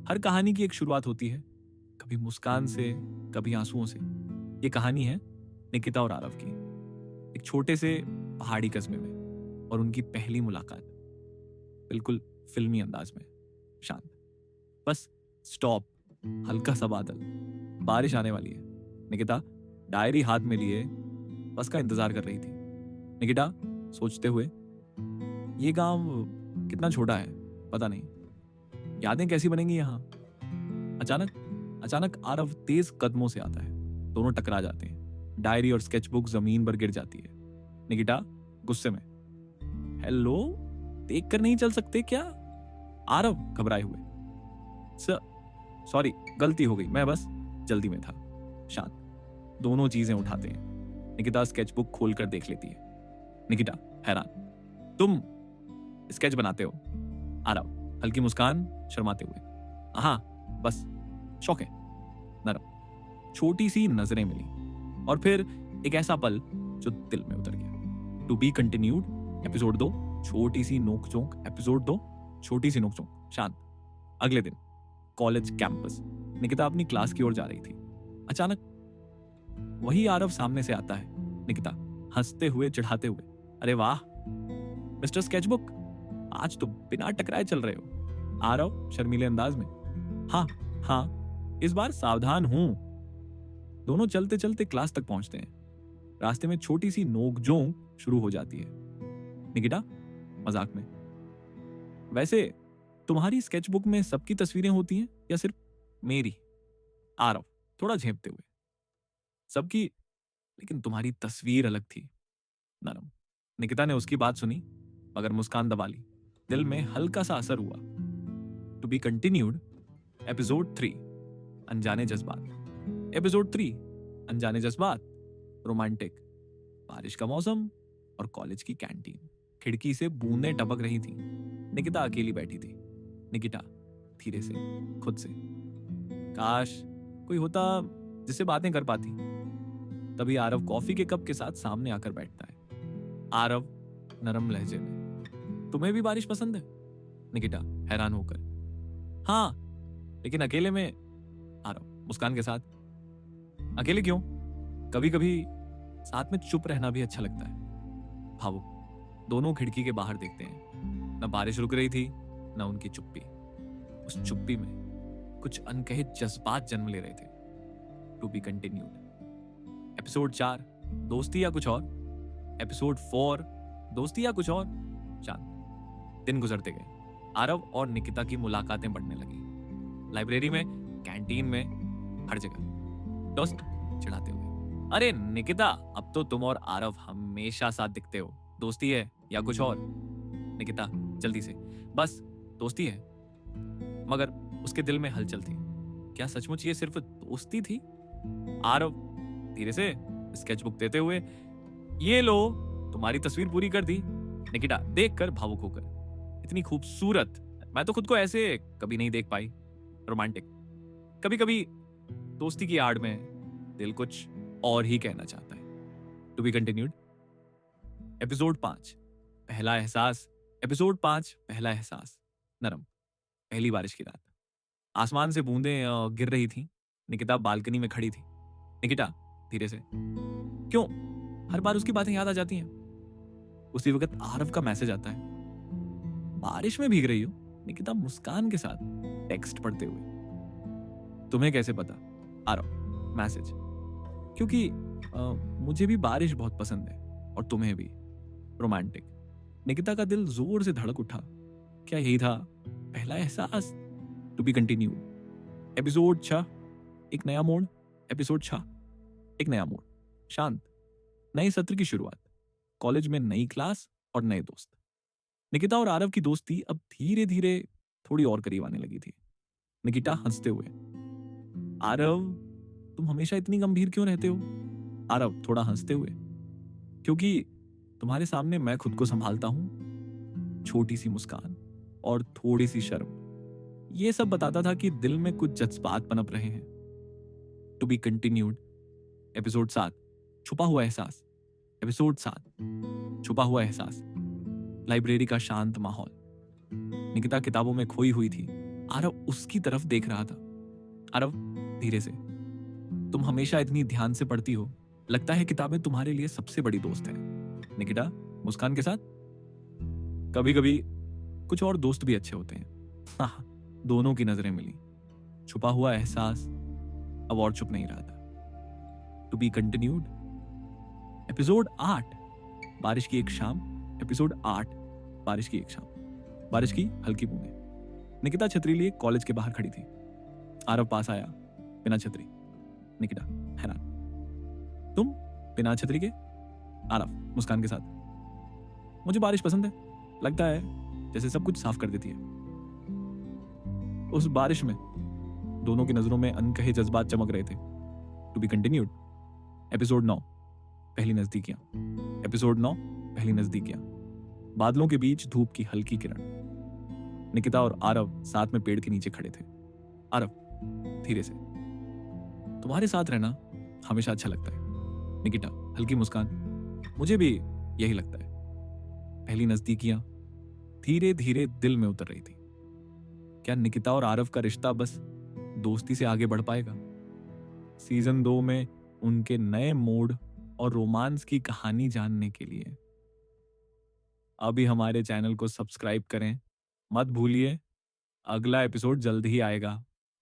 हर कहानी की एक शुरुआत होती है, कभी मुस्कान से, कभी आंसुओं से। ये कहानी है निकिता और आरव की, एक छोटे से पहाड़ी कस्बे में, और उनकी पहली मुलाकात बिल्कुल फिल्मी अंदाज में, शांत। बस स्टॉप, हल्का सा बादल, बारिश आने वाली है। निकिता डायरी हाथ में लिए बस का इंतजार कर रही थी। निकिता सोचते हुए, ये गांव कितना छोटा है, पता नहीं यादें कैसी बनेंगी यहाँ। अचानक अचानक आरव तेज कदमों से आता है। दोनों टकरा जाते हैं। डायरी और स्केचबुक जमीन पर गिर जाती है। निकिता गुस्से में, हेलो, देख कर नहीं चल सकते क्या? आरव घबराए हुए, सॉरी, गलती हो गई, मैं बस जल्दी में था। शांत दोनों चीजें उठाते हैं। निकिता स्केचबुक खोलकर देख लेती है। निकिता हैरान, तुम स्केच बनाते हो? आरव हल्की मुस्कान, शर्माते हुए, हाँ, बस शौक है। नरम छोटी सी नजरें मिली, और फिर एक ऐसा पल जो दिल में उतर गया। टू बी कंटिन्यूड एपिसोड 2, छोटी सी नोकझोंक। एपिसोड 2, छोटी सी नोकझोंक। शांत अगले दिन कॉलेज कैंपस। निकिता अपनी क्लास की ओर जा रही थी। अचानक वही आरव सामने से आता है। निकिता हंसते हुए, चिढ़ाते हुए, अरे वाह मिस्टर स्केचबुक, आज तो बिना टकराए चल रहे हो। आरव शर्मीले अंदाज में, हाँ हाँ, इस बार सावधान हूं। दोनों चलते चलते क्लास तक पहुंचते हैं। रास्ते में छोटी सी नोकझोंक शुरू हो जाती है। निकिता मजाक में, वैसे तुम्हारी स्केचबुक में सबकी तस्वीरें होती हैं या सिर्फ मेरी? आरव थोड़ा झेपते हुए, सबकी, लेकिन तुम्हारी तस्वीर अलग थी। नरम निकिता ने उसकी बात सुनी, मगर मुस्कान दबा ली। दिल में हल्का सा असर हुआ। टू बी कंटिन्यूड एपिसोड 3, अनजाने जज्बात। एपिसोड 3, अनजाने जज्बात। रोमांटिक, बारिश का मौसम और कॉलेज की कैंटीन। खिड़की से बूंदें टपक रही थी। निकिता अकेली बैठी थी। निकिता धीरे से, खुद से, काश कोई होता जिससे बातें कर पाती। तभी आरव कॉफी के कप के साथ सामने आकर बैठता है। आरव नरम लहजे में, तुम्हें भी बारिश पसंद है? निकिता हैरान होकर, हाँ, लेकिन अकेले में। आरव मुस्कान के साथ, अकेले क्यों? कभी कभी साथ में चुप रहना भी अच्छा लगता है। भावुक दोनों खिड़की के बाहर देखते हैं। न बारिश रुक रही थी, न उनकी चुप्पी। उस चुप्पी में कुछ अनकहे जज्बात जन्म ले रहे थे। टू बी कंटिन्यूड एपिसोड 4, दोस्ती या कुछ और। एपिसोड 4, दोस्ती या कुछ और। चांद दिन गुजरते गए। आरव और निकिता की मुलाकातें बढ़ने लगी। लाइब्रेरी में, कैंटीन में, हर जगह। दोस्त चिढ़ाते हुए, अरे निकिता, अब तो तुम और आरव हमेशा साथ दिखते हो। दोस्ती है या कुछ और? निकिता जल्दी से, बस दोस्ती है। मगर उसके दिल में हलचल थी। क्या सचमुच ये सिर्फ दोस्ती थी? आरव धीरे से स्केचबुक देते हुए, ये लो, तुम्हारी तस्वीर पूरी कर दी। निकिता देखकर भावुक होकर, इतनी खूबसूरत, मैं तो खुद को ऐसे कभी नहीं देख पाई। रोमांटिक, कभी कभी दोस्ती की आड़ में दिल कुछ और ही कहना चाहता है। टू बी कंटिन्यूड एपिसोड 5, पहला एहसास। एपिसोड 5, पहला एहसास। नरम पहली बारिश की रात। आसमान से बूंदें गिर रही थी। निकिता बालकनी में खड़ी थी। निकिता धीरे से, क्यों हर बार उसकी बातें याद आ जाती हैं? उसी वक्त आरव का मैसेज आता है। बारिश में भीग रही हो? निकिता मुस्कान के साथ टेक्स्ट पढ़ते हुए, तुम्हें कैसे पता? आरव मैसेज, क्योंकि मुझे भी बारिश बहुत पसंद है, और तुम्हें भी। रोमांटिक, निकिता का दिल जोर से धड़क उठा। क्या यही था पहला एहसास? टू बी कंटिन्यूड एपिसोड 6, एक नया मोड़। एपिसोड 6, एक नया मोड़। शांत नए सत्र की शुरुआत। कॉलेज में नई क्लास और नए दोस्त। निकिता और आरव की दोस्ती अब धीरे धीरे थोड़ी और करीब आने लगी थी। निकिता हंसते हुए, आरव, तुम हमेशा इतनी गंभीर क्यों रहते हो? आरव थोड़ा हंसते हुए, क्योंकि तुम्हारे सामने मैं खुद को संभालता हूं। छोटी सी मुस्कान और थोड़ी सी शर्म, ये सब बताता था कि दिल में कुछ जज्बात पनप रहे हैं। टू बी कंटिन्यूड एपिसोड 7, छुपा हुआ एहसास। एपिसोड 7, छुपा हुआ एहसास। लाइब्रेरी का शांत माहौल। निकिता किताबों में खोई हुई थी। आरव उसकी तरफ देख रहा था। आरव, धीरे से, तुम हमेशा इतनी ध्यान से पढ़ती हो, लगता है किताबें तुम्हारे लिए सबसे बड़ी दोस्त है। निकिता मुस्कान के साथ, कभी कभी कुछ और दोस्त भी अच्छे होते हैं। हाँ, दोनों की नजरें मिली। छुपा हुआ एहसास अब और चुप नहीं रहा था। To be continued. एपिसोड 8, बारिश की एक शाम। एपिसोड 8, बारिश की एक शाम। बारिश की हल्की बूंदें। निकिता छतरी लिए कॉलेज के बाहर खड़ी थी। आरव पास आया, बिना छतरी। निकिता हैरान, तुम बिना छतरी के? आरव मुस्कान के साथ, मुझे बारिश पसंद है, लगता है जैसे सब कुछ साफ कर देती है। उस बारिश में दोनों की नजरों में अनकहे जज्बात चमक रहे थे। To be continued. एपिसोड 9, पहली नजदीकियां। एपिसोड 9, पहली नजदीकियां। बादलों के बीच धूप की हल्की किरण। निकिता और आरव साथ में पेड़ के नीचे खड़े थे। आरव धीरे से, तुम्हारे साथ रहना हमेशा अच्छा लगता है। निकिता हल्की मुस्कान, मुझे भी यही लगता है। पहली नजदीकियां धीरे धीरे दिल में उतर रही थी। क्या निकिता और आरव का रिश्ता बस दोस्ती से आगे बढ़ पाएगा? सीजन 2 में उनके नए मूड और रोमांस की कहानी जानने के लिए अभी हमारे चैनल को सब्सक्राइब करें। मत भूलिए, अगला एपिसोड जल्द ही आएगा।